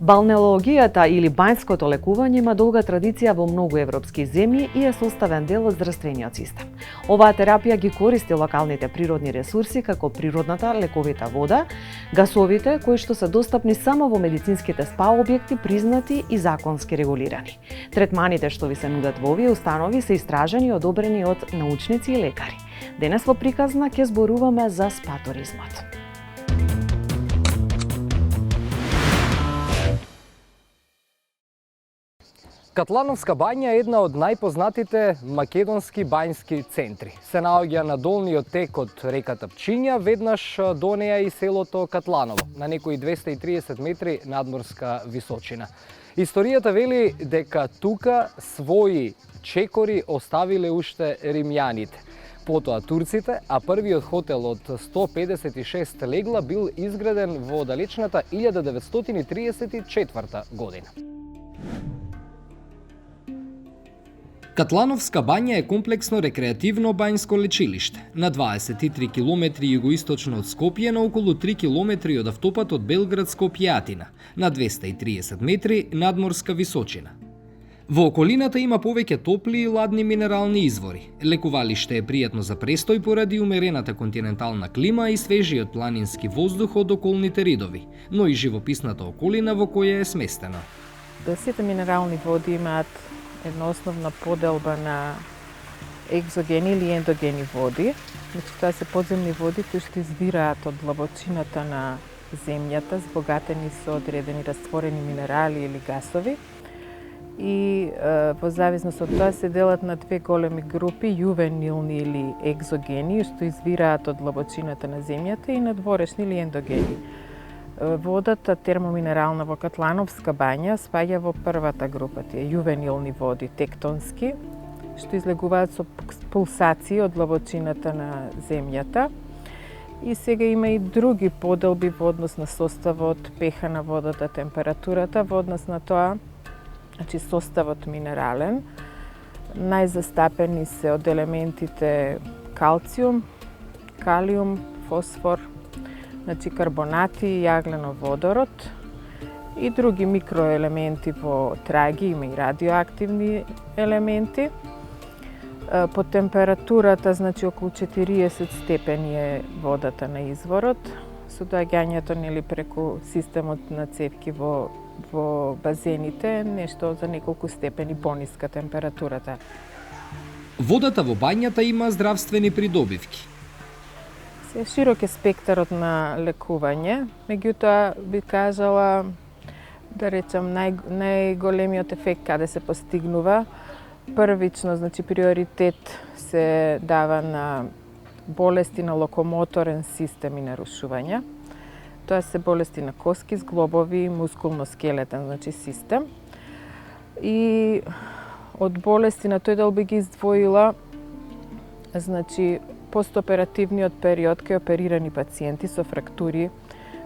Балнеологијата или бањското лекување има долга традиција во многу европски земји и е составен дел од здравствениот систем. Оваа терапија ги користи локалните природни ресурси како природната лековита вода, гасовите кои што се достапни само во медицинските спа објекти признати и законски регулирани. Третманите што ви се нудат во овие установи се истражени и одобрени од научници и лекари. Денес во приказна ќе зборуваме за спа туризмот. Катлановска бања е една од најпознатите македонски бањски центри. Се наоѓа на долниот тек од реката Пчиња, веднаш до неа и селото Катланово, на некои 230 метри надморска височина. Историјата вели дека тука своји чекори оставиле уште римјаните, потоа турците, а првиот хотел од 156 легла бил изграден во далечната 1934 година. Катлановска бања е комплексно рекреативно бањско лечилиште на 23 километри југоисточно од Скопје, на околу 3 километри од автопат од Белград Скопје Атина, на 230 метри надморска височина. Во околината има повеќе топли и ладни минерални извори. Лекувалиште е пријатно за престој поради умерената континентална клима и свежиот планински воздух од околните ридови, но и живописната околина во која е сместена. Сите минерални води имаат една основна поделба на екзогени или ендогени води. Значи, тоа се подземни води кои што извираат од длабочината на земјата, збогатени со одредени растворени минерали или гасови. И во зависност од тоа се делат на две големи групи, јувенилни или екзогени, што извираат од длабочината на земјата, и надворешни или ендогени. Водата термоминерална во Катлановска бања спаѓа во првата група, тие јувенилни води, тектонски, што излегуваат со пулсации од длабочината на земјата. И сега има и други поделби во однос на составот, pH на водата, температурата, во однос на тоа, значи составот минерален. Најзастапени се од елементите калциум, калиум, фосфор, значи карбонати, јагленоводород и други микроелементи во траги, има и радиоактивни елементи. По температурата, значи околу 40 степени е водата на изворот, со доаѓањето нели преку системот на цевки во базените, нешто за неколку степени пониска температурата. Водата во бањата има здравствени придобивки. Широк е спектарот на лекување, меѓутоа би кажала, да речам, најголемиот ефект каде се постигнува. Првично, значи приоритет се дава на болести на локомоторен систем и нарушувања. Тоа се болести на коски, зглобови, мускулно-скелетен, значи систем. И од болести на тој дел би ги издвоила, значи постоперативниот период кај оперирани пациенти со фрактури,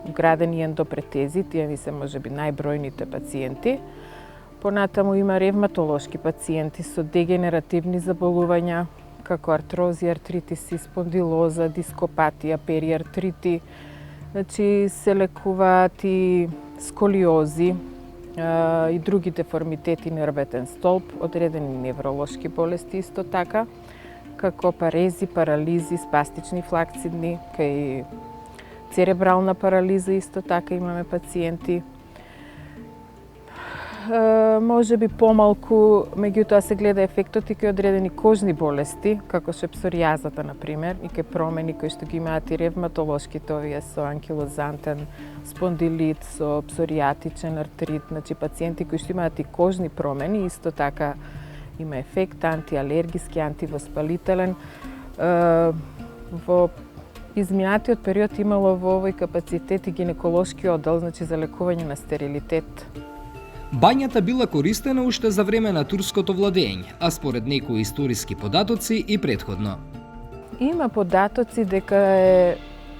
вградени ендопретези, тие ми се можеби најбројните пациенти. Понатаму има ревматолошки пациенти со дегенеративни заболувања, како артрози, артритиси, спондилоза, дископатија, периартрити. Значи се лекуваат и сколиози и други деформитети, нерветен столб, одредени невролошки болести исто така, како парези, парализи, спастични флакцидни, кај церебрална парализа исто така имаме пациенти. Може би помалку, меѓутоа се гледа ефектот и кај одредени кожни болести, како што псоријазата, например, и кај промени кои што ги имаат и ревматолошките, овие со анкилозантен спондилит, со псоријатичен артрит, значи пациенти кои што имаат и кожни промени, исто така има ефект антиалергиски, антивоспалителен. Во изминатиот период имало во овој капацитет и гинеколошки оддел, значи за лекување на стерилитет. Бањата била користена уште за време на турското владење, а според некои историски податоци и претходно. Има податоци дека е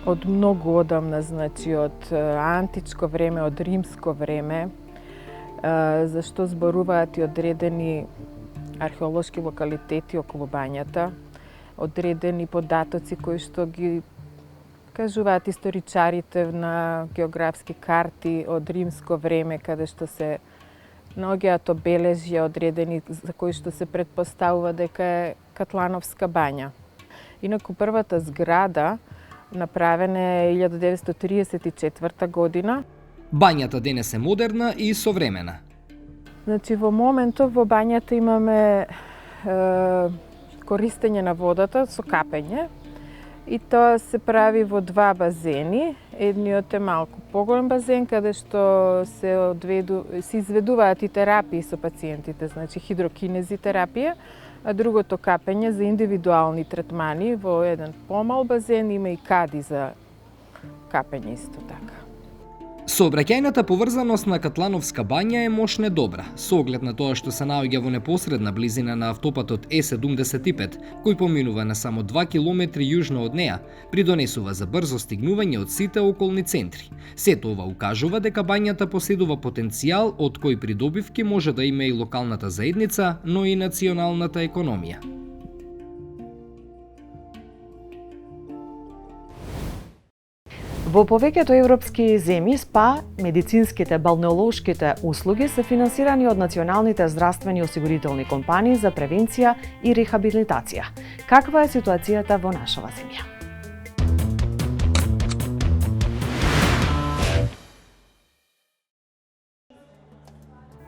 од многу одамна, значи од античко време, од римско време, зашто зборуваат и одредени археолошки локалитети околу бањата, одредени податоци кои што ги Кажуваат историчарите на географски карти од римско време, каде што се наоѓаат обележја одредени за кои што се претпоставува дека е Катлановска бања. Инаку првата зграда направена е 1934 година. Бањата денес е модерна и современа. Значи во моментов во бањата имаме користење на водата со капење и тоа се прави во два базени. Едниот е малку поголем базен каде што се изведуваат и терапии со пациентите, значи хидрокинези терапија, а другото капење за индивидуални третмани во еден помал базен, има и кади за капење исто така. Сообраќајната поврзаност на Катлановска бања е мошне добра, со оглед на тоа што се наоѓа во непосредна близина на автопатот Е75, кој поминува на само 2 километри јужно од неа, придонесува за брзо стигнување од сите околни центри. Сето ова укажува дека бањата поседува потенцијал од кој придобивки може да има и локалната заедница, но и националната економија. Во повеќето европски земји СПА, медицинските балнеолошките услуги се финансирани од националните здравствени осигурителни компании за превенција и рехабилитација. Каква е ситуацијата во нашава земја?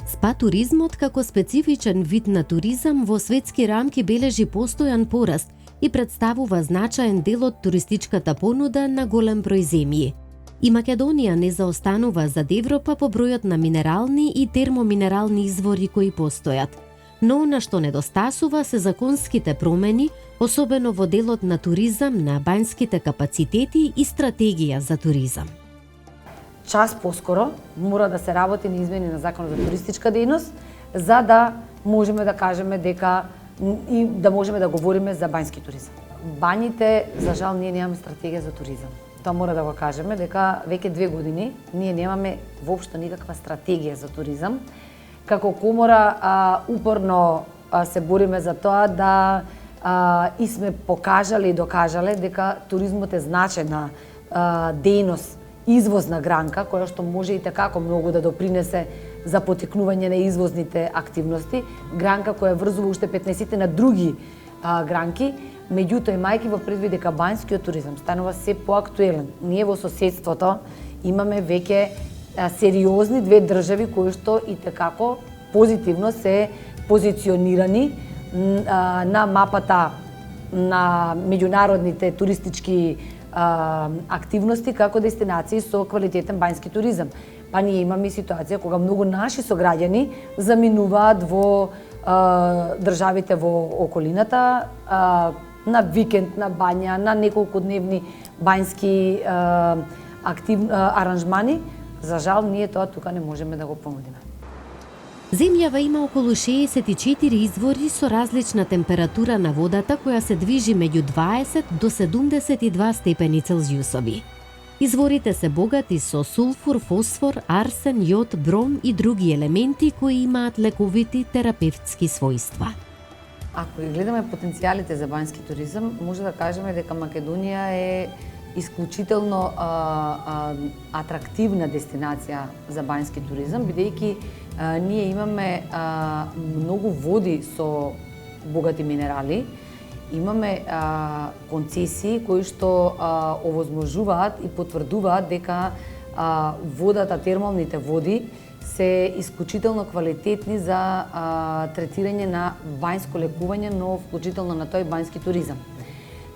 СПА туризмот како специфичен вид на туризам во светски рамки бележи постојан пораст и представува значаен дел од туристичката понуда на голем број земји. И Македонија не заостанува зад Европа по бројот на минерални и термоминерални извори кои постојат. Но на што недостасува се законските промени, особено во делот на туризам, на бањските капацитети и стратегија за туризам. Час поскоро мора да се работи на измени на Законот за туристичка дејност, за да можеме да кажеме дека и да можеме да говориме за бањски туризам. Бањите, за жал, ние немаме стратегија за туризам. Тоа мора да го кажеме, дека веќе 2 години ние немаме воопшто никаква стратегија за туризам. Како комора упорно се бориме за тоа да и сме покажале и докажале дека туризмот е значајна дејност, извозна гранка, која што може и такако многу да допринесе за потекнување на извозните активности, гранка која врзува уште 15 на други гранки, меѓутоа имајќи во предвид дека бањскиот туризам станува се поактуелен. Ние во соседството имаме веќе сериозни 2 држави кои што и такако позитивно се позиционирани на мапата на меѓународните туристички активности како дестинации со квалитетен бањски туризам. Па ние имаме ситуација кога многу наши сограѓани заминуваат во државите во околината на викенд, на бања, на неколку дневни бањски аранжмани. За жал, ние тоа тука не можеме да го понудиме. Земјава има околу 64 извори со различна температура на водата која се движи меѓу 20 до 72 степени Целзиусови. Изворите се богати со сулфур, фосфор, арсен, јод, бром и други елементи кои имаат лековити терапевтски својства. Ако ги гледаме потенцијалите за бањски туризам, може да кажеме дека Македонија е исклучително атрактивна дестинација за бањски туризам, бидејќи ние имаме многу води со богати минерали, имаме концесии кои што овозможуваат и потврдуваат дека водата, термалните води се исклучително квалитетни за третирање на бањско лекување, но вклучително на тој бањски туризам.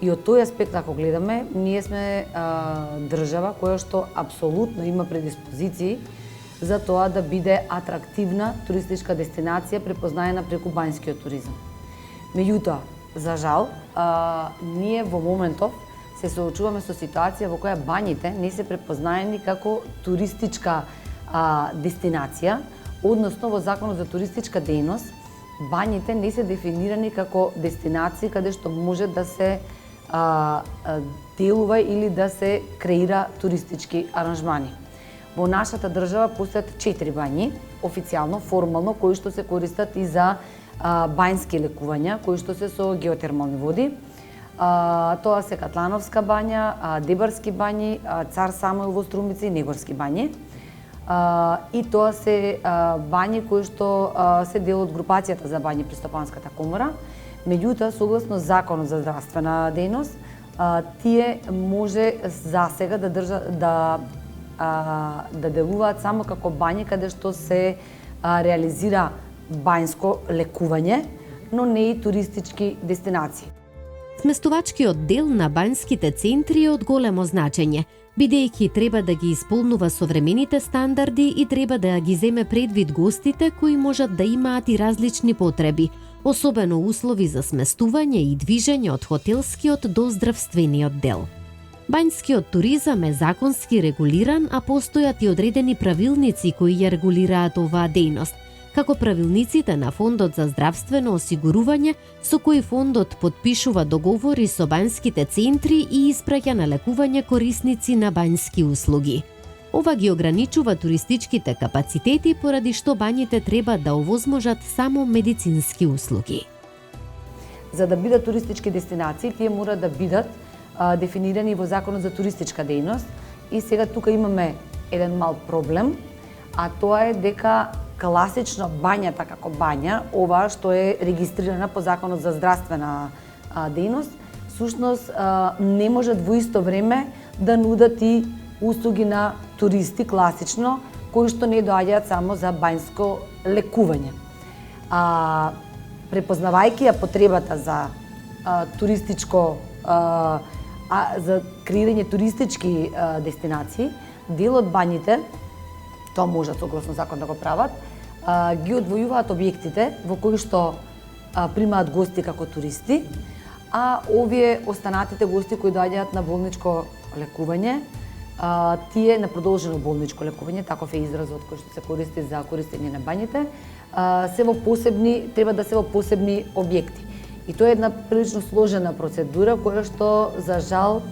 И од тој аспект, ако гледаме, ние сме држава која што апсолутно има предиспозиции за тоа да биде атрактивна туристичка дестинација препознаена преку бањскиот туризам. Меѓутоа, за жал, ние во моментов се соочуваме со ситуација во која бањите не се препознаени како туристичка дестинација, односно во Законот за туристичка дејност, бањите не се дефинирани како дестинации каде што може да се делува или да се креира туристички аранжмани. Во нашата држава постојат 4 бањи, официјално, формално, кои што се користат и за бањски лекувања, кои што се со геотермални води. Тоа се Катлановска бања, Дебарски бањи, Цар Самуил во Струмица и Негорски бањи. И тоа се бањи кои што се дел од групацијата за бањи при Стопанската комора. Меѓутоа, согласно Законот за здравствена дејност, тие може засега да делуваат само како бањи каде што се реализира бањско лекување, но не и туристички дестинации. Сместувачкиот дел на бањските центри е од големо значење, бидејќи треба да ги исполнува современите стандарди и треба да ги земе предвид гостите кои можат да имаат и различни потреби, особено услови за сместување и движење од хотелскиот до здравствениот дел. Бањскиот туризам е законски регулиран, а постојат и одредени правилници кои ја регулираат оваа дејност, како правилниците на Фондот за здравствено осигурување, со кои фондот потпишува договори со бањските центри и испраќа на лекување корисници на бањски услуги. Ова ги ограничува туристичките капацитети, поради што бањите треба да овозможат само медицински услуги. За да бидат туристички дестинации, тие мора да бидат дефинирани во Законот за туристичка дејност. И сега тука имаме еден мал проблем, а тоа е дека класично бањата како бања, ова што е регистрирана по Законот за здравствена дејност, всушност не можат во исто време да нудат и услуги на туристи класично, кои што не доаѓаат само за бањско лекување. Препознавајќи ја потребата за туристичко за креирање туристички дестинации, дел од бањите, тоа можат согласно закон да го прават, ги одвојуваат објектите во кои што примаат гости како туристи, а овие останатите гости кои доаѓаат на болничко лекување, тие на продолжено болничко лекување, таков е изразот кој што се користи за користење на бањите, треба да се во посебни објекти. И тоа е една прилично сложена процедура која што за жал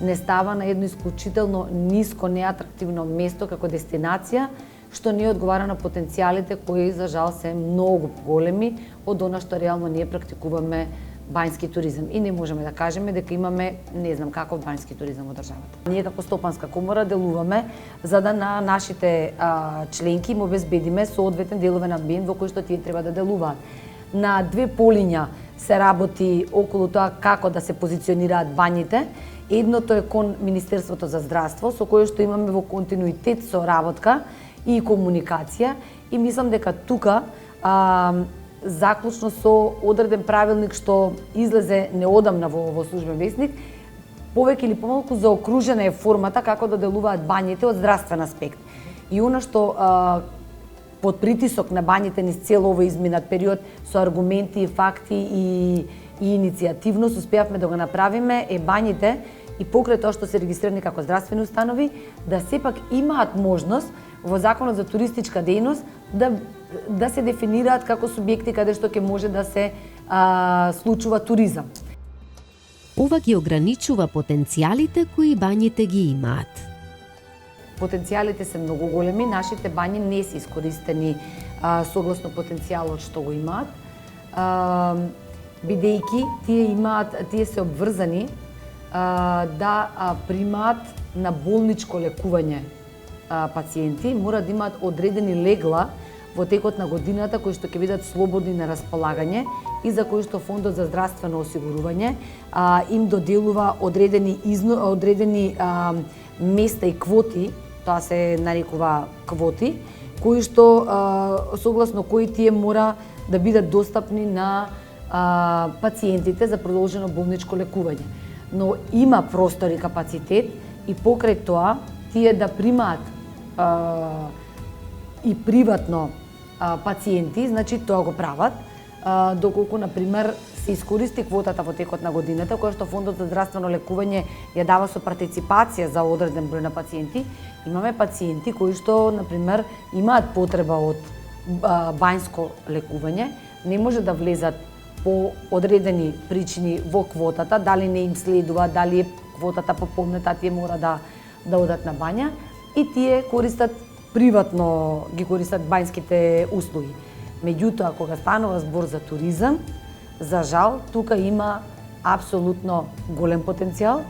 не става на едно исклучително ниско, неатрактивно место како дестинација, што не одговара на потенцијалите кои за жал се многу големи од она што реално ние практикуваме бањски туризам. И не можеме да кажеме дека имаме не знам каков бањски туризам во државата. Ние како Стопанска комора делуваме за да на нашите членки им обезбедиме соодветен делове на амбиент во кој што тие треба да делуваат. На две полиња се работи околу тоа како да се позиционираат бањите. Едното е кон Министерството за здравство, со кое што имаме во континуитет со работка и комуникација. И мислам дека тука, заклучно со одреден правилник што излезе неодамна во службен весник, повеќе или помалку заокружена е формата како да делуваат бањите од здравствен аспект. И она што под притисок на бањите низ цел овој изминат период со аргументи, факти и иницијативност успеавме да го направиме е бањите и покрај тоа што се регистрирани како здравствени установи да сепак имаат можност во Законот за туристичка дејност да се дефинираат како субјекти каде што ќе може да се случува туризам. Ова ги ограничува потенцијалите кои бањите ги имаат. Потенцијалите се многу големи, нашите бањи не се искористени согласно потенцијалот што го имаат, бидејќи тие се обврзани да примаат на болничко лекување пациенти, мора да имаат одредени легла во текот на годината кои што ќе бидат слободни на располагање и за кои што Фондот за здравствено осигурување им доделува одредени места и квоти, тоа се нарекува квоти, кои што согласно кои тие мора да бидат достапни на пациентите за продолжено болничко лекување. Но има простор и капацитет и покрај тоа тие да примаат и приватно пациенти, значи тоа го прават, доколку, например, се искористи квотата во текот на годината, која што Фондот за здравствено лекување ја дава со партиципација за одреден број на пациенти. Имаме пациенти кои што, например, имаат потреба од бањско лекување, не може да влезат по одредени причини во квотата, дали не им следува, дали е квотата пополнета, тие мора да одат на бања и тие користат приватно, ги користат бањските услуги. Меѓутоа, кога станува збор за туризам, за жал, тука има апсолутно голем потенцијал.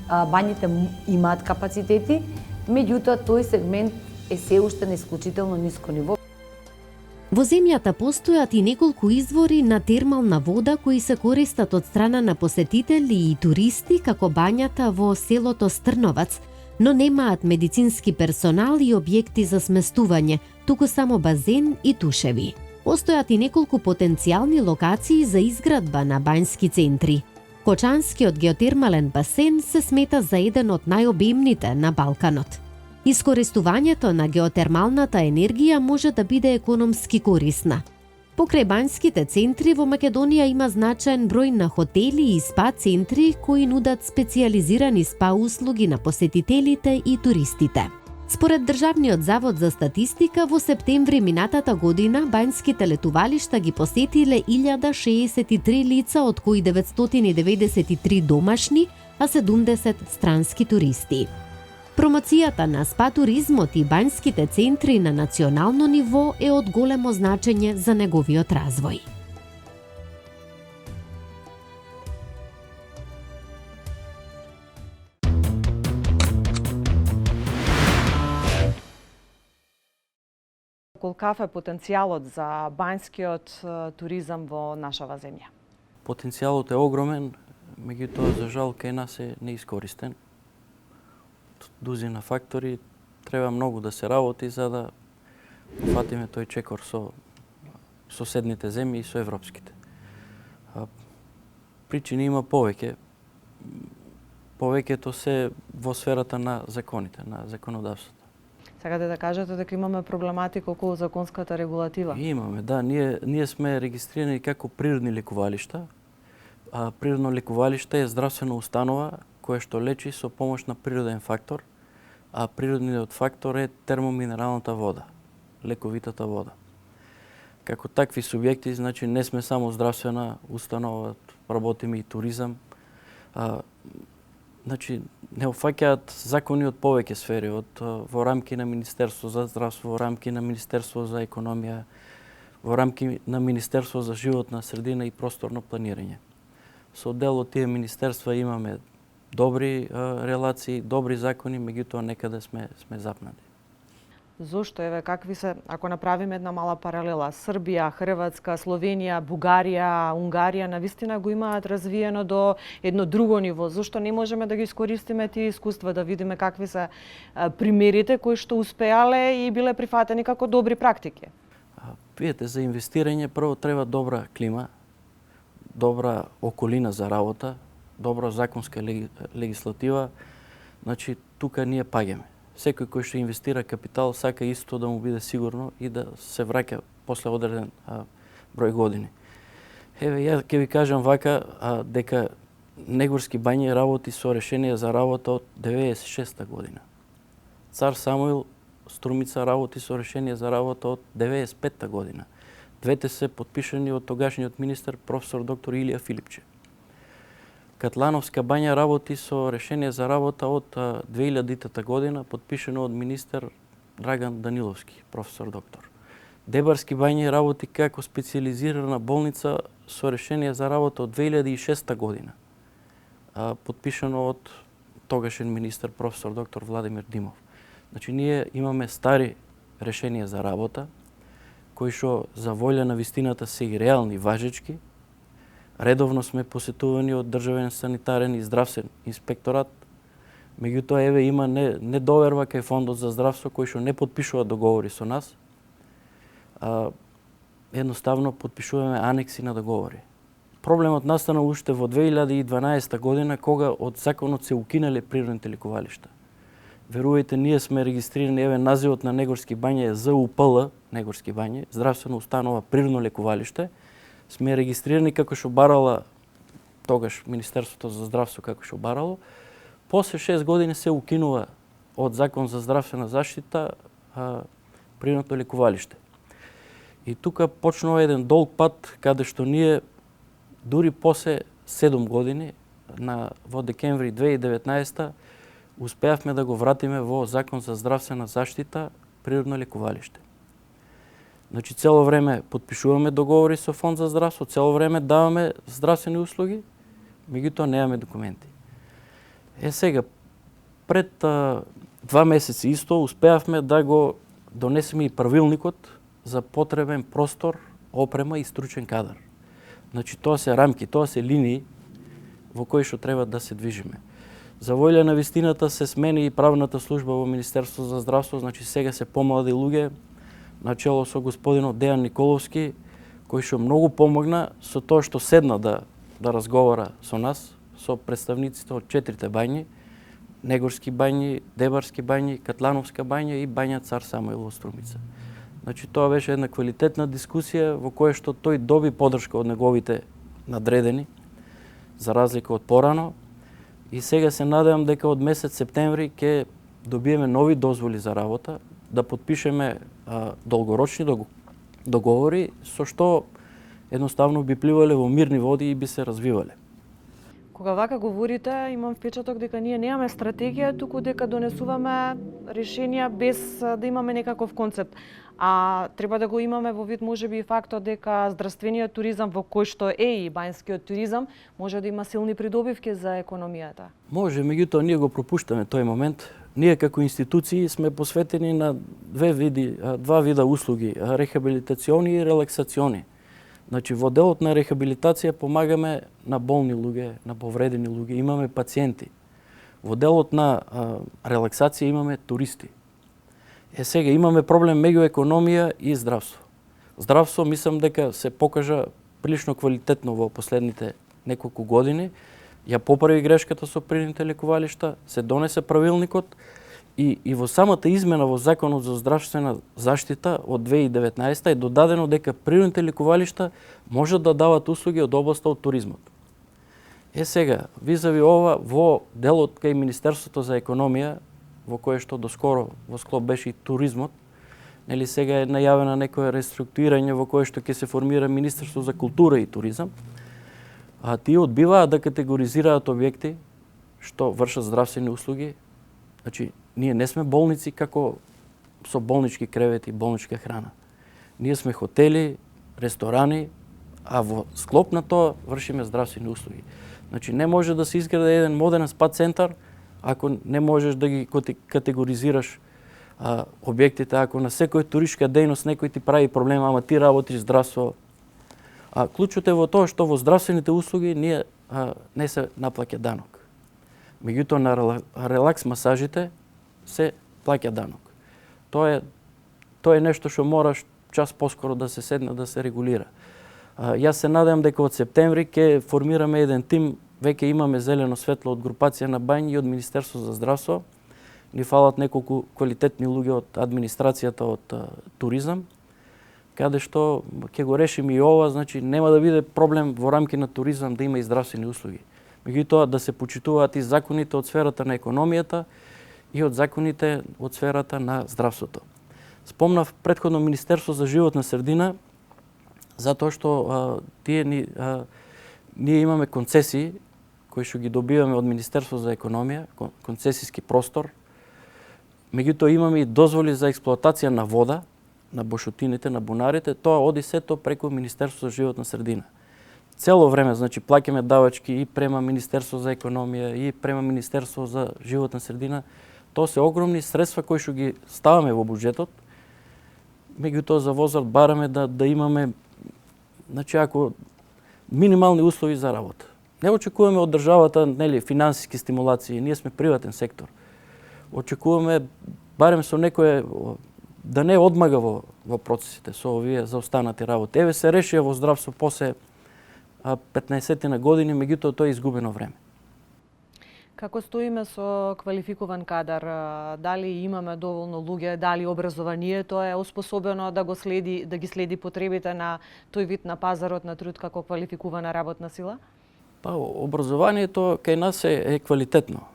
Бањите имаат капацитети, меѓутоа тој сегмент е се уште на исклучително ниско ниво. Во земјата постојат и неколку извори на термална вода кои се користат од страна на посетители и туристи, како бањата во селото Стрновац, но немаат медицински персонал и објекти за сместување, туку само базен и тушеви. Постојат и неколку потенцијални локации за изградба на бањски центри. Кочанскиот геотермален басен се смета за еден од најобемните на Балканот. Искористувањето на геотермалната енергија може да биде економски корисна. Покрај бањските центри во Македонија има значаен број на хотели и спа центри кои нудат специјализирани спа услуги на посетителите и туристите. Според Државниот завод за статистика, во септември минатата година бањските летувалишта ги посетиле 1063 лица, од кои 993 домашни, а 70 странски туристи. Промоцијата на спа туризмот и бањските центри на национално ниво е од големо значење за неговиот развој. Колкав е потенцијалот за бањскиот туризам во нашава земја? Потенцијалот е огромен, меѓутоа за жал кај нас е неискористен. Дузина фактори, треба многу да се работи за да фатиме тој чекор со соседните земји и со европските. Причини има повеќе. Повеќето се во сферата на законите, на законодавството. Сакате да кажете дека имаме проблематика околу законската регулатива? Имаме, да. Ние сме регистрирани како природни лекувалишта. Природно лекувалиште е здравствена установа која што лечи со помош на природен фактор, а природниот фактор е термоминералната вода, лековитата вода. Како такви субјекти, значи не сме само здравствена установа, работиме и туризам. Значи не офаќаат закони од повеќе сфери, во рамки на Министерство за здравство, во рамки на Министерство за економија, во рамки на Министерство за животна средина и просторно планирање. Со дел од тие министерства имаме добри релации, добри закони, меѓутоа некаде сме запнати. Зошто? Еве, какви се, ако направиме една мала паралела, Србија, Хрватска, Словенија, Бугарија, Унгарија, навистина го имаат развиено до едно друго ниво. Зошто не можеме да ги искористиме тие искуства, да видиме какви се примерите кои што успеале и биле прифатени како добри практики? Видете, за инвестирање прво треба добра клима, добра околина за работа, добра законска легислатива. Значи, тука ние паѓаме. Секој кој што инвестира капитал сака исто да му биде сигурно и да се враќа после одреден број години. Еве, ја ќе ви кажам вака, дека Негорски бањи работи со решение за работа од 96-та година. Цар Самуил Струмица работи со решение за работа од 95-та година. Двете се потпишани од тогашниот министер професор доктор Илија Филипче. Катлановска бања работи со решение за работа од 2000-та година, подпишано од министер Драган Даниловски, професор доктор. Дебарски бањи работи како специјализирана болница со решение за работа од 2006 година, подпишано од тогашен министер професор доктор Владимир Димов. Значи, ние имаме стари решенија за работа, кои што за волја на вистината се и реални, важечки. Редовно сме посетувани од Државен санитарен и здравствен инспекторат. Меѓутоа, еве, има недоверба кај Фондот за здравство, кој што не подпишува договори со нас. Едноставно подпишуваме анекси на договори. Проблемот настана уште во 2012 година, кога од законот се укинале природните лекувалишта. Верувајте, ние сме регистрирани, еве, називот на Негорски бања е ЗУПЛ, Негорски бања, здравствена установа природно лекувалиште. Сме регистрирани како што барала тогаш Министерството за здравство како што барало. После 6 години се укинува од Закон за здравствена заштита природното лекувалиште. И тука почнува еден долг пат, каде што ние дури после 7 години, во декември 2019 успеавме да го вратиме во Закон за здравствена заштита природно лекувалиште. Значи, цело време подпишуваме договори со Фонд за здравство, цело време даваме здравствени услуги, меѓутоа немаме документи. Сега, пред 2 месеци исто успеавме да го донесеме и правилникот за потребен простор, опрема и стручен кадар. Значи тоа се рамки, тоа се линии во кои што треба да се движиме. За волја на вистината се смени и правната служба во Министерство за здравство, значи сега се помлади луѓе, начело со господинот Дејан Николовски, кој што многу помогна со тоа што седна да разговара со нас, со представниците од 4 бањи, Негорски бањи, Дебарски бањи, Катлановска бања и бања Цар Самуил во Струмица. Значи тоа беше една квалитетна дискусија во која што тој доби поддршка од неговите надредени, за разлика од порано. И сега се надевам дека од месец септември ќе добиеме нови дозволи за работа, да подпишеме долгорочни договори, со што едноставно би пливале во мирни води и би се развивале. Кога вака говорите, имам впечаток дека ние немаме стратегија, туку дека донесуваме решенија без да имаме некаков концепт. А треба да го имаме во вид можеби и фактот дека здравствениот туризам во кој што е и бањскиот туризам може да има силни придобивки за економијата. Може, меѓутоа ние го пропуштаме тој момент. Ние како институции сме посветени на два вида услуги, рехабилитациони и релаксациони. Значи, во делот на рехабилитација помагаме на болни луѓе, на повредени луѓе, имаме пациенти. Во делот на релаксација имаме туристи. Сега имаме проблем меѓу економија и здравство. Здравство мислам дека се покажа прилично квалитетно во последните неколку години. Ја поправи грешката со принудните лекувалишта, се донесе правилникот и во самата измена во Законот за здравствена заштита од 2019 е додадено дека принудните лекувалишта можат да дават услуги од областа од туризмот. Сега, визави ова, во делот кај Министерството за економија, во кое што доскоро во склоп беше и туризмот, нели сега е најавено некое реструктурирање во кое што ќе се формира Министерство за култура и туризам, а тие одбиваат да категоризираат објекти што вршат здравствени услуги. Значи, ние не сме болници како со болнички кревети, болничка храна. Ние сме хотели, ресторани, а во склоп на тоа вршиме здравствени услуги. Значи, не може да се изгради еден модерен спа центар ако не можеш да ги категоризираш објектите, ако на секој туристичка дејност некој ти прави проблем, ама ти работиш здравство. Клучот е во тоа што во здравствените услуги ние не се наплаќа данок. Меѓутоа на релакс масажите се плаќа данок. Тоа е нешто што мораш час поскоро да се седне да се регулира. Јас се надевам дека од септември ќе формираме еден тим, веќе имаме зелено светло од групација на бањи и од Министерство за здравство. Ни фалат неколку квалитетни луѓе од администрацијата од туризам, каде што ќе го решиме и ова, значи нема да биде проблем во рамки на туризам да има и здравствени услуги. Меѓутоа да се почитуваат и законите од сферата на економијата и од законите од сферата на здравството. Спомнав претходно Министерство за животна средина, затоа што ние имаме концесии кои што ги добиваме од Министерство за економија, концесиски простор. Меѓутоа имаме и дозволи за експлоатација на вода, на бушотините, на бунарите, тоа оди сето преку Министерство за животна средина. Цело време, значи, плаќаме давачки и према Министерство за економија, и према Министерство за животна средина. Тоа се огромни средства кои што ги ставаме во буџетот. Меѓутоа за возраст бараме да имаме, значи, ако минимални услови за работа. Не очекуваме од државата, нели, финансиски стимулации, ние сме приватен сектор. Очекуваме барем со некое да не одмага во процесите со овие заостанати работи. Еве се решија во здравство после 15 на години, меѓутоа тоа е изгубено време. Како стоиме со квалификуван кадар? Дали имаме доволно луѓе, дали образованието е оспособено да ги следи потребите на тој вид на пазарот на труд како квалификувана работна сила? Па, образованието кај нас е квалитетно,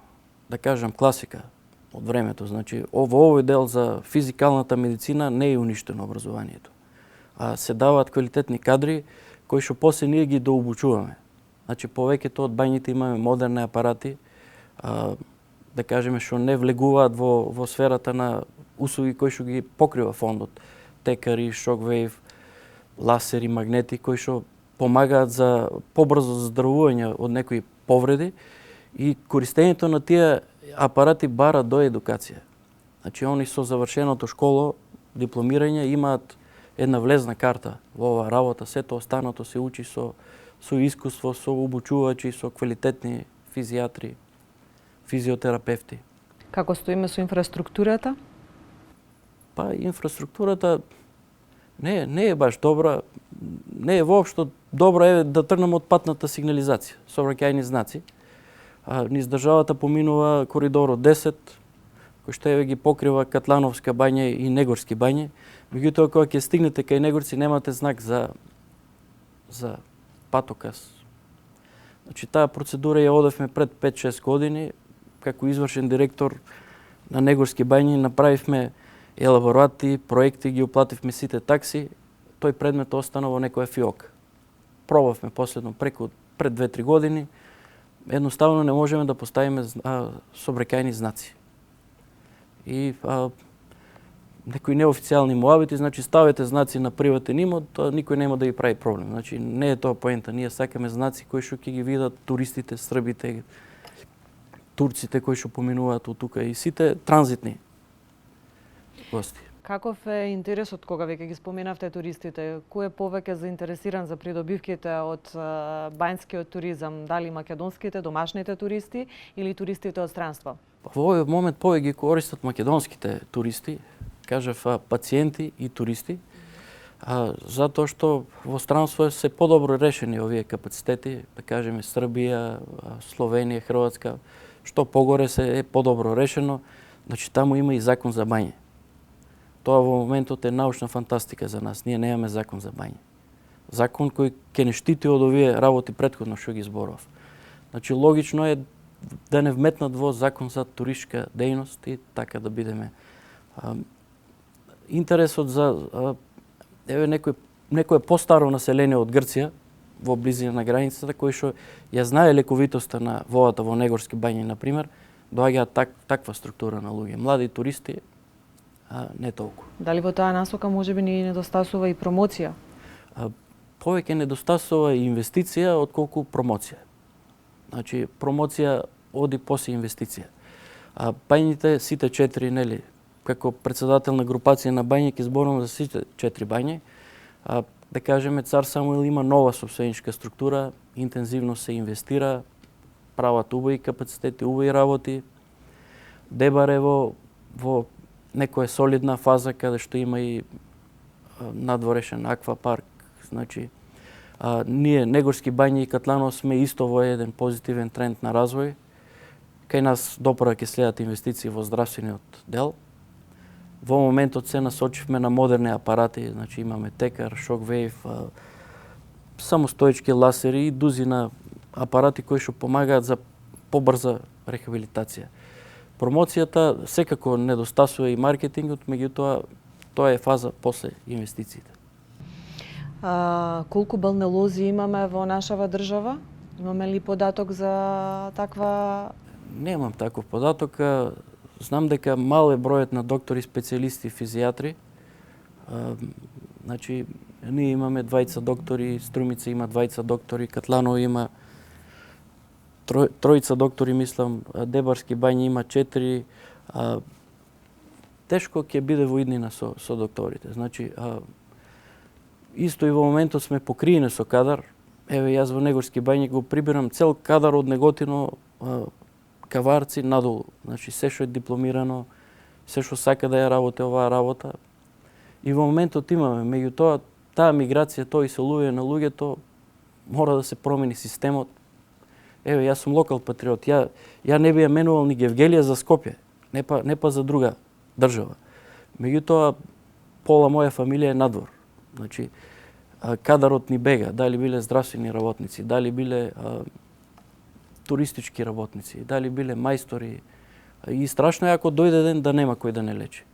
да кажам класика од времето. Значи, во овој дел за физикалната медицина не е уништено образованието. Се даваат квалитетни кадри кои што после ние ги дообучуваме. Значи, повеќето од бањите имаме модерни апарати, да кажеме што не влегуваат во сферата на услуги кои што ги покрива фондот. Текари, шоквейв, ласери, магнети кои што помагаат за побрзо заздравување од некои повреди и користењето на тие апарати бара до едукација. Значи, они со завршеното школо, дипломирање, имаат една влезна карта во оваа работа, сето останато се учи со искуство, со обучувачи, со квалитетни физијатри, физиотерапевти. Како стоиме со инфраструктурата? Па инфраструктурата не е баш добра, не е воопшто добра е да тргнеме од патната сигнализација, сообраќајни знаци. Низ државата поминува коридорот 10, кој што ги покрива Катлановска бања и Негорски бања. Меѓутоа, кога ќе стигнете кај Негорци, немате знак за патоказ. Значи, таа процедура ја одевме пред 5-6 години, како извршен директор на Негорски бањи, направивме елаборати, проекти, ги уплативме сите такси, тој предмет остана во некоја фиока. Пробавме последно пред 2-3 години, едноставно не можеме да поставиме сообраќајни знаци. И некои неофицијални муабити, значи ставете знаци на приватен имот, никој нема да ги прави проблем. Значи не е тоа поента, ние сакаме знаци кои што ќе ги видат туристите, србите, турците кои што поминуваат од тука и сите транзитни гости. Каков е интересот кога веќе ги споменавте туристите? Кој е повеќе заинтересиран за придобивките од бањскиот туризам? Дали македонските, домашните туристи или туристите од странство? Во овој момент повеќе ги користат македонските туристи, кажав пациенти и туристи, затоа што во странство се подобро решени овие капацитети, да кажеме Србија, Словенија, Хрватска, што погоре се е подобро решено, значи таму има и закон за бање. Тоа во моментот е научна фантастика за нас. Ние немаме закон за бање. Закон кој ќе не штити од овие работи претходно што ги зборував. Значи логично е да не вметнат во закон за туристичка дејност и така да бидеме. Интересот за некое постаро население од Грција во близина на границата кој што ја знае лековитоста на водата во Негорски бањи на пример, доаѓаат таква структура на луѓе, млади туристи, не толку. Дали во таа насока можеби ни недостасува и промоција? Повеќе недостасува и инвестиција отколку промоција. Значи промоција оди после инвестиција. Бањите сите 4, нели, како председател на групација на бањи ќе зборувам за сите 4 бањи. Да кажеме, Цар Самуил има нова собственичка структура, интензивно се инвестира, прават убави капацитети, убави работи. Дебарево во некоја солидна фаза каде што има и надворешен аквапарк. Значи, ние Негорски бањи и Катланово сме исто во еден позитивен тренд на развој. Кај нас допора ќе следат инвестиции во здравствениот дел. Во моментот се насочивме на модерни апарати, значи имаме текар, шоквейв, самостоечки ласери и дузина апарати кои што помагаат за побрза рехабилитација. Промоцијата секако недостасува и маркетингот, меѓутоа тоа е фаза после инвестициите. Колку балнелози имаме во нашава држава? Имаме ли податок за таква? Немам таков податок. Знам дека мал е бројот на доктори, специјалисти, физијатри. Значи, ние имаме 2 доктори, Струмица има 2 доктори, Катланово има 3 доктори, мислам, Дебарски бањи има 4. Тешко ќе биде во иднина со докторите. Значи, исто и во моментот сме покриени со кадар. Еве, јас во Негорски бањи го прибирам цел кадар од Неготино, каварци надолу. Значи, се што е дипломирано, се што сака да ја работи оваа работа. И во моментот имаме, меѓутоа, таа миграција, тоа иселување на луѓето, мора да се промени системот. Еве, јас сум локал патриот. Ја не би ја менувал ни Гевгелија за Скопје, не па за друга држава. Меѓутоа, пола моја фамилија е надвор. Значи, кадарот ни бега, дали биле здравствени работници, дали биле туристички работници, дали биле мајстори. И страшно е ако дојде ден да нема кој да не лечи.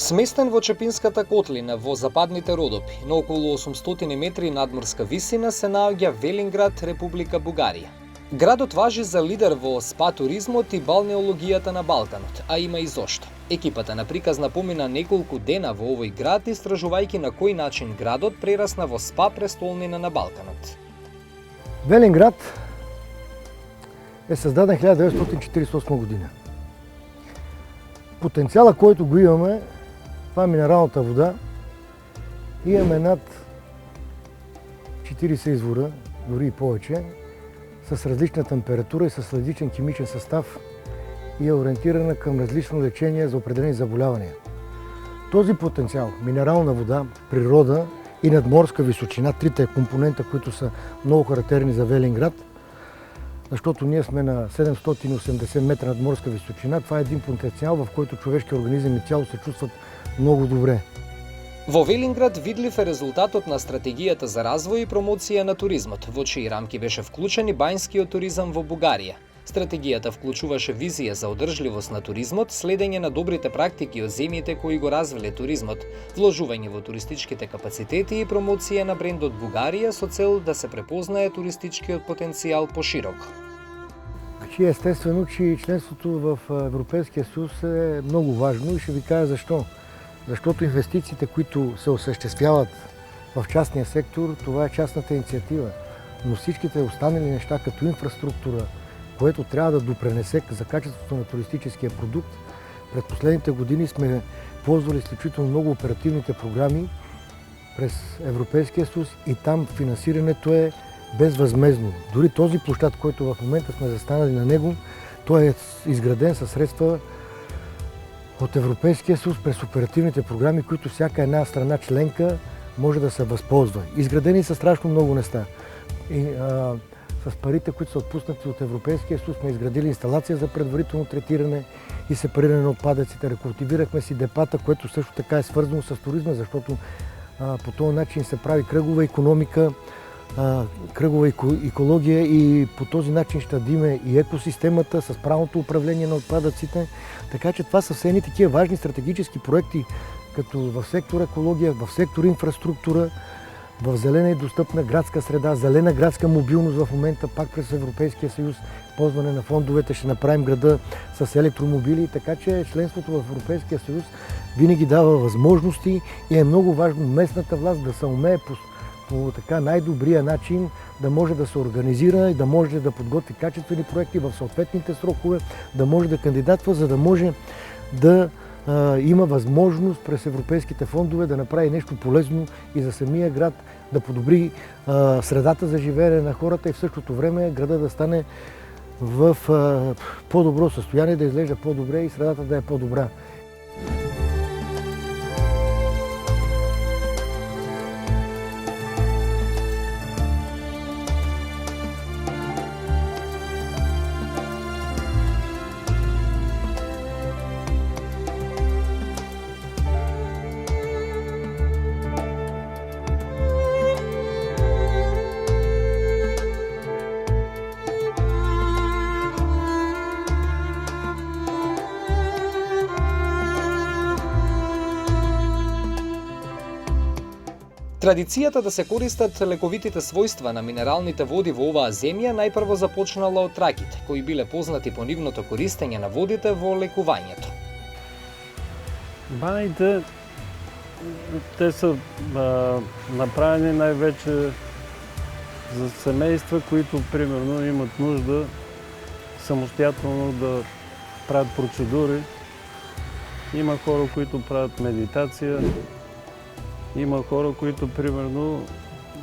Сместен во Чепинската котлина во западните Родопи, на околу 800 метри надморска висина се наоѓа Велинград, Република Бугарија. Градот важи за лидер во спа туризмот и балнеологијата на Балканот, а има и зошто. Екипата на приказна помина неколку дена во овој град, истражувајќи на кој начин градот прерасна во спа престолнина на Балканот. Велинград е създаден 1948 година. Потенциала, който го имаме, това е минералната вода. Имаме над 40 извора, дори и повече, с различна температура и с различен химичен състав и е ориентирана към различно лечение за определени заболявания. Този потенциал, минерална вода, природа и надморска височина, трите компонента, които са много характерни за Велинград, защото ние сме на 780 метра надморска височина, това е един потенциал, в който човешкият организъм и тяло се чувстват много добре. Во Велинград видлив е резултатот на стратегијата за развој и промоција на туризмот, во чии рамки беше вклучен и бањскиот туризам во Бугарија. Стратегијата вклучуваше визија за одржливост на туризмот, следење на добрите практики од земјите кои го развиле туризмот, вложување во туристичките капацитети и промоција на брендот Бугарија со цел да се препознае туристичкиот потенцијал пошироко. Значи естествено, че членството в Европейския съюз е много важно и ще ви кажа защо. Защото инвестициите, които се осъществяват в частния сектор, това е частната инициатива. Но всичките останали неща, като инфраструктура, което трябва да допренесе за качеството на туристическия продукт, през последните години сме ползвали изключително много оперативните програми през Европейския съюз и там финансирането е безвъзмездно. Дори този площад, който в момента сме застанали на него, той е изграден със средства от Европейския съюз през оперативните програми, които всяка една страна членка може да се възползва. Изградени са страшно много места. И, с парите, които са отпуснати от Европейския съюз, сме изградили инсталация за предварително третиране и сепариране на отпадъците. Рекултивирахме си депата, което също така е свързано с туризма, защото по този начин се прави кръгова икономика, кръгова екология и по този начин ще дадиме и екосистемата с правилното управление на отпадъците. Така че това са все едни такива важни стратегически проекти, като в сектор екология, в сектор инфраструктура, в зелена и достъпна градска среда, зелена градска мобилност в момента, пак през Европейския съюз, ползване на фондовете, ще направим града с електромобили, така че членството в Европейския съюз винаги дава възможности и е много важно местната власт да се умее по така най-добрия начин да може да се организира и да може да подготви качествени проекти в съответните срокове, да може да кандидатства, за да може да има възможност през европейските фондове да направи нещо полезно и за самия град, да подобри средата за живеене на хората и в същото време града да стане в по-добро състояние, да изглежда по-добре и средата да е по-добра. Традицијата да се користат лековитите својства на минералните води во оваа земја најпрво започнала од траките, кои биле познати по нивното користење на водите во лекувањето. Баните, те са направени највече за семейства, които примерно имат нужда самостоятелно да правят процедури. Има хора, които правят медитация. Има хора, които примерно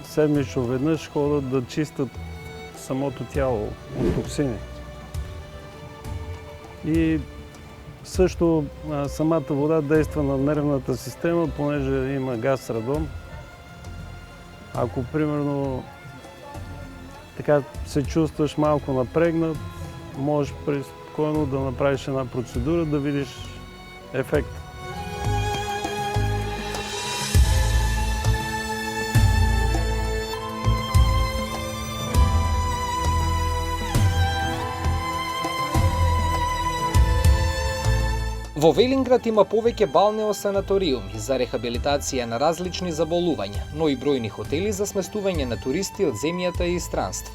седмично веднъж ходят да чистят самото тяло от токсини. И също самата вода действа на нервната система, понеже има газ радон. Ако примерно така се чувстваш малко напрегнат, можеш спокойно да направиш една процедура, да видиш ефект. Во Велинград има повеќе балнео-санаториуми за рехабилитација на различни заболувања, но и бројни хотели за сместување на туристи од земјата и странство.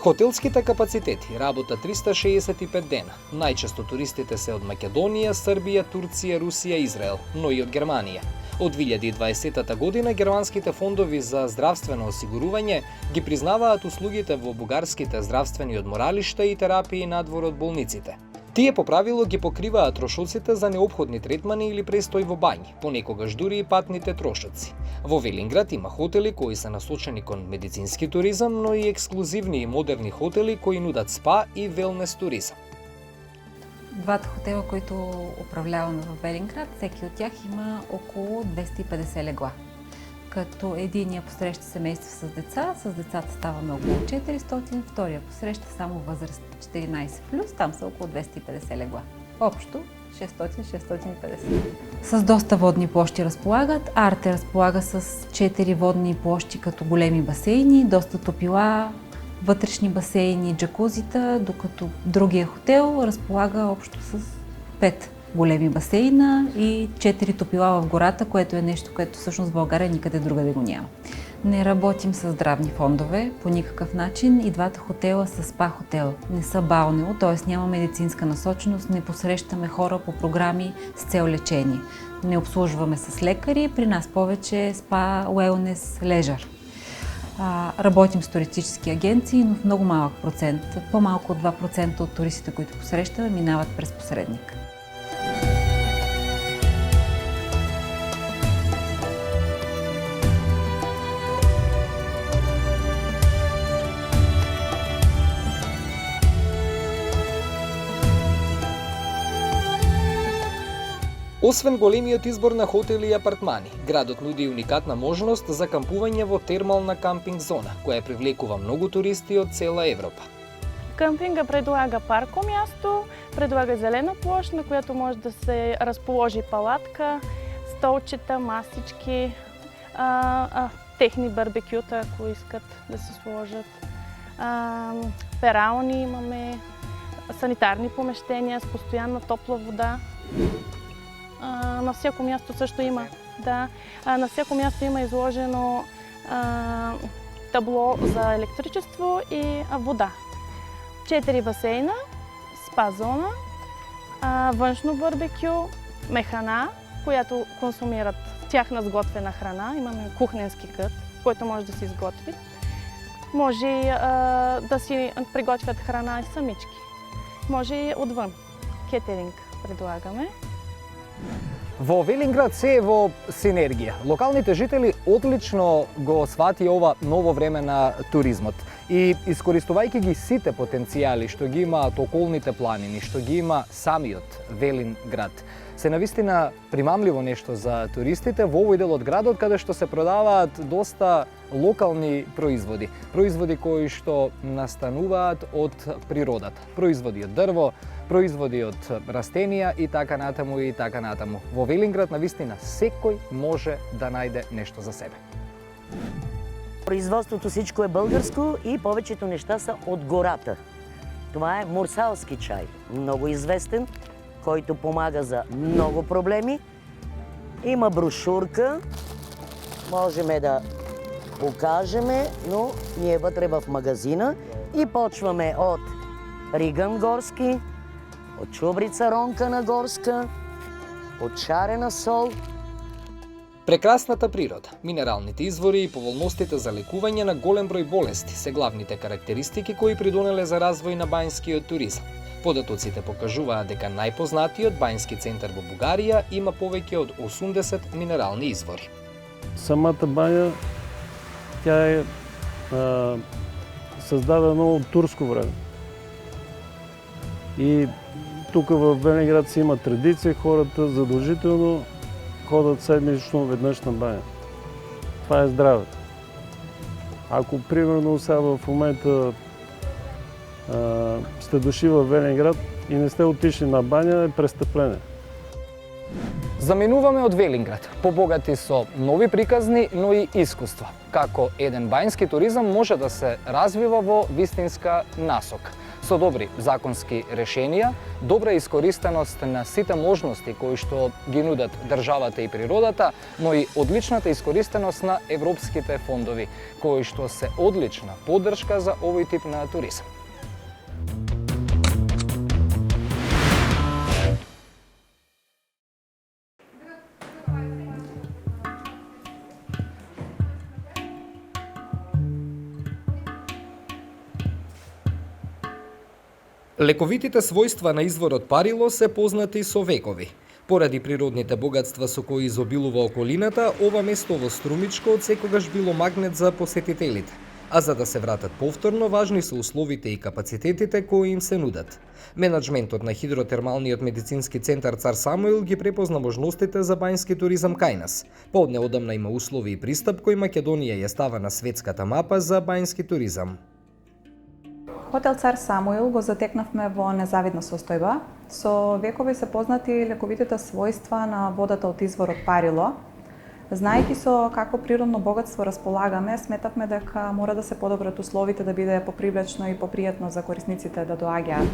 Хотелските капацитети работат 365 дена. Најчесто туристите се од Македонија, Србија, Турција, Русија, Израел, но и од Германија. Од 2020 година германските фондови за здравствено осигурување ги признаваат услугите во бугарските здравствени одморалишта и терапии надвор од болниците. Тие по правило ги покриваат трошоците за неопходни третмани или престој во бањи, понекогаш дури и патните трошоци. Во Велинград има хотели кои се насочени кон медицински туризам, но и ексклузивни и модерни хотели кои нудат спа и велнес туризам. Двата хотела, които управляваме в Велинград, всеки от тях има около 250 легла. Като единия посреща семейства с децата ставаме около 400, втория посреща само възраст 14+, там са около 250 легла. Общо 600-650. С доста водни площи разполагат. Арте разполага с 4 водни площи като големи басейни, доста топила, вътрешни басейни, джакузита, докато другия хотел разполага общо с 5 големи басейна и 4 топила в гората, което е нещо, което всъщност в България никъде другаде го няма. Не работим с здравни фондове по никакъв начин и двата хотела са спа хотел. Не са балнео, т.е. няма медицинска насоченост, не посрещаме хора по програми с цел лечение. Не обслужваме с лекари, при нас повече спа, уелнес, лежър. Работим с туристически агенции, но в много малък процент. По-малко от 2% от туристите, които посрещаме, минават през посредник. Освен големиот избор на хотели и апартмани, градот нуди уникатна можност за кампување во термална кампинг зона, која привлекува многу туристи од цела Европа. Къмпинга предлага парко място, предлага зелена площ, на която може да се разположи палатка, столчета, масички, техни барбекюта, ако искат да се сложат. Перални имаме, санитарни помещения с постоянна топла вода. На всяко място също има. Да, на всяко място има изложено табло за електричество и вода. 4 басейна, спа зона, външно барбекю, механа, която консумират тяхна сготвена храна. Имаме кухненски кът, който може да си изготви. Може да си приготвят храна и самички. Може и отвън. Кетеринг предлагаме. Во Велинград се е во синергија. Локалните жители одлично го свати ова ново време на туризмот и искористувајќи ги сите потенцијали што ги имаат околните планини, што ги има самиот Велинград, се навистина примамливо нешто за туристите во овој дел од градот каде што се продаваат доста локални производи. Производи кои што настануваат од природата. Производи од дрво, производи од растенија и така натаму и така натаму. Во Велинград навистина секој може да најде нешто за себе. Производството всичко е българско и повечето неща са от гората. Това е мурсалски чай, много известен, който помага за много проблеми. Има брошурка, можем да покажем, но ние вътре в магазина и почваме от риган горски, от чубрица ронкана горска, от шарена сол. Прекрасната природа, минералните извори и поволностите за лекување на голем број болести се главните карактеристики кои придонеле за развој на бањскиот туризам. Податоците покажуваат дека најпознатиот бањски центар во Бугарија има повеќе од 80 минерални извори. Самата баня, тя е създадена от турско време. И тук в Велинград си има традиция, хората задължително ходят седмично веднъж на баня. Това е здравето. Ако примерно сега в момента сте дошли в Велинград и не сте отишли на баня, е престъпление. Заминуваме од Велинград, побогати со нови приказни, но и искуства. Како еден бањски туризам може да се развива во вистинска насока. Со добри законски решенија, добра искористеност на сите можности кои што ги нудат државата и природата, но и одличната искористеност на европските фондови, кои што се одлична поддршка за овој тип на туризам. Лековитите својства на изворот парило се познати со векови. Поради природните богатства со кои изобилува околината, ова место во Струмичко одсекогаш било магнет за посетителите. А за да се вратат повторно, важни се условите и капацитетите кои им се нудат. Менаџментот на Хидротермалниот медицински центар Цар Самуил ги препозна можностите за бањски туризам кај нас. Пооднеодамна има услови и пристап кои Македонија ја става на светската мапа за бањски туризам. Хотел Цар Самуил го затекнавме во незавидна состојба. Со векови се познати лековитите својства на водата од изворот парило. Знаејќи со какво природно богатство располагаме, сметавме дека мора да се подобрат условите да биде попривлечно и попријатно за корисниците да доаѓаат.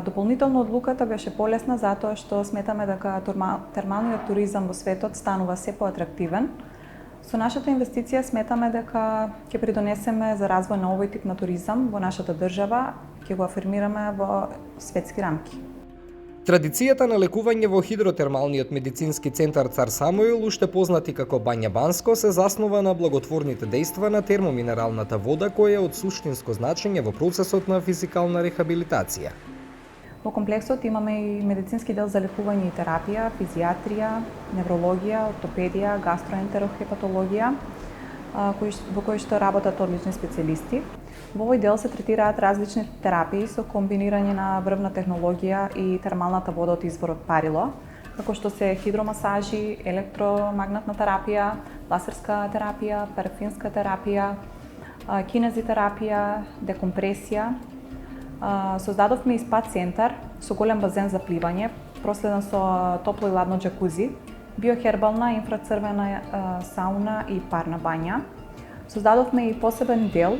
Дополнително одлуката беше полесна затоа што сметаме дека термалниот туризам во светот станува се поатрактивен. Со нашата инвестиција сметаме дека ќе придонесеме за развој на овој тип на туризам во нашата држава, ќе го афирмираме во светски рамки. Традицијата на лекување во Хидротермалниот медицински центар Цар Самуил, уште познати како Бања Банско, се заснова на благотворните дејства на термоминералната вода која е од суштинско значење во процесот на физикална рехабилитација. Во комплексот имаме и медицински дел за лекување и терапија, физијатрија, неврологија, ортопедија, гастроентерохепатологија, во кои што работат одлични специјалисти. Во овој дел се третираат различни терапии со комбинирање на врвна технологија и термалната вода од изворот парило, како што се хидромасажи, електромагнетна терапија, лазерска терапија, парафинска терапија, кинезитерапија, декомпресија. Создадовме и спа центар со голем базен за пливање, проследен со топло и ладно джакузи, биохербална, инфрацрвена сауна и парна бања. Создадовме и посебен дел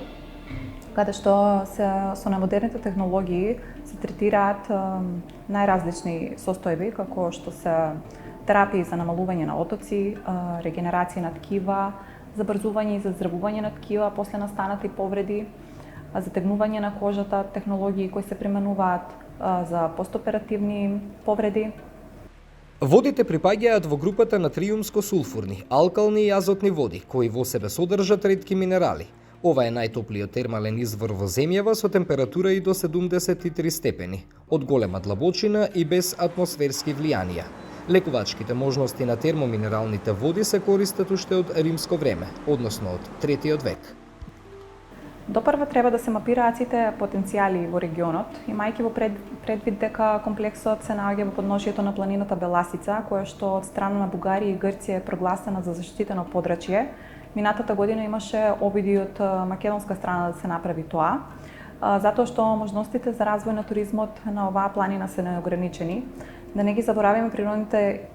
каде што со најмодерните технологии се третираат најразлични состојби, како што се терапии за намалување на отоци, регенерација на ткива, забрзување и заздравување на ткива после настанати повреди, затегнување на кожата, технологии кои се применуваат за постоперативни повреди. Водите припаѓаат во групата натриумско-сулфурни, алкални и азотни води, кои во себе содржат ретки минерали. Ова е најтоплиот термален извор во земјава со температура и до 73 степени, од голема длабочина и без атмосферски влијанија. Лекувачките можности на термоминералните води се користат уште од римско време, односно од 3 век. Допрва треба да се мапираат сите потенцијали во регионот, имајќи во предвид дека комплексот се наоѓа во подножието на планината Беласица, која што од страна на Бугарија и Грција е прогласена за заштитено подрачје. Минатата година имаше обиди од македонска страна да се направи тоа, затоа што можностите за развој на туризмот на оваа планина се неограничени. Да не ги забораваме природните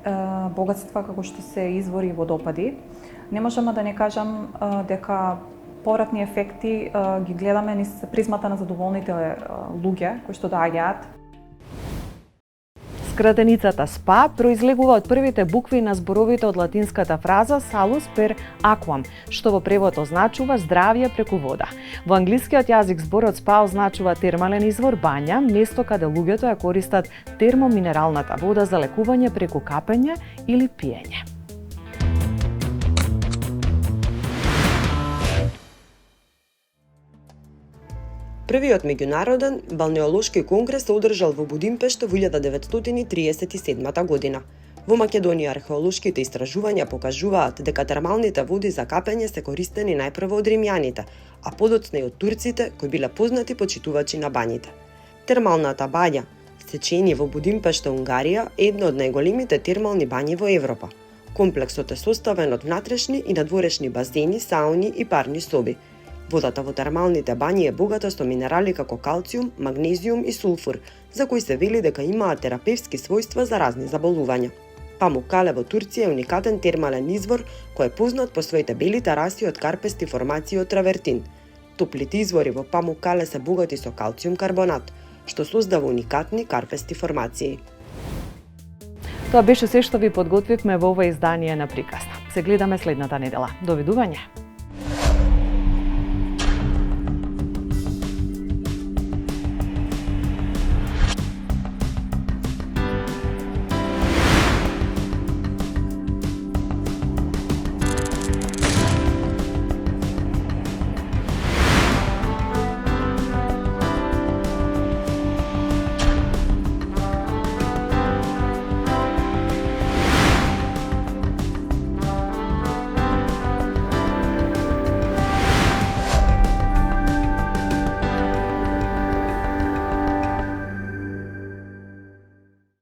богатства како што се извори и водопади. Не можам да не кажам дека повратни ефекти ги гледаме низ призмата на задоволните луѓе кои што доаѓаат. Скратеницата SPA произлегува од првите букви на зборовите од латинската фраза Salus per aquam, што во превод означува здравје преку вода. Во англискиот јазик зборот SPA означува термален извор, бања, место каде луѓето ја користат термоминералната вода за лекување преку капење или пиење. Првиот меѓународен балнеолошки конгрес се одржал во Будимпешта во 1937 година. Во Македонија археолошките истражувања покажуваат дека термалните води за капење се користени најпрво од римјаните, а подоцна и од турците кои биле познати почитувачи на бањите. Термалната бања, сечени во Будимпешта, Унгарија, е една од најголемите термални бањи во Европа. Комплексот е составен од внатрешни и надворешни базени, сауни и парни соби. Водата во термалните бањи е богата со минерали како калциум, магнезиум и сулфур, за кои се вели дека имаат терапевски својства за разни заболувања. Памуккале во Турција е уникатен термален извор кој е познат по своите бели тараси од карпести формации од травертин. Топлите извори во Памуккале се богати со калциум карбонат, што создава уникатни карпести формации. Тоа беше се што ви подготвивме во ова издание на Приказна. Се гледаме следната недела. Довидување!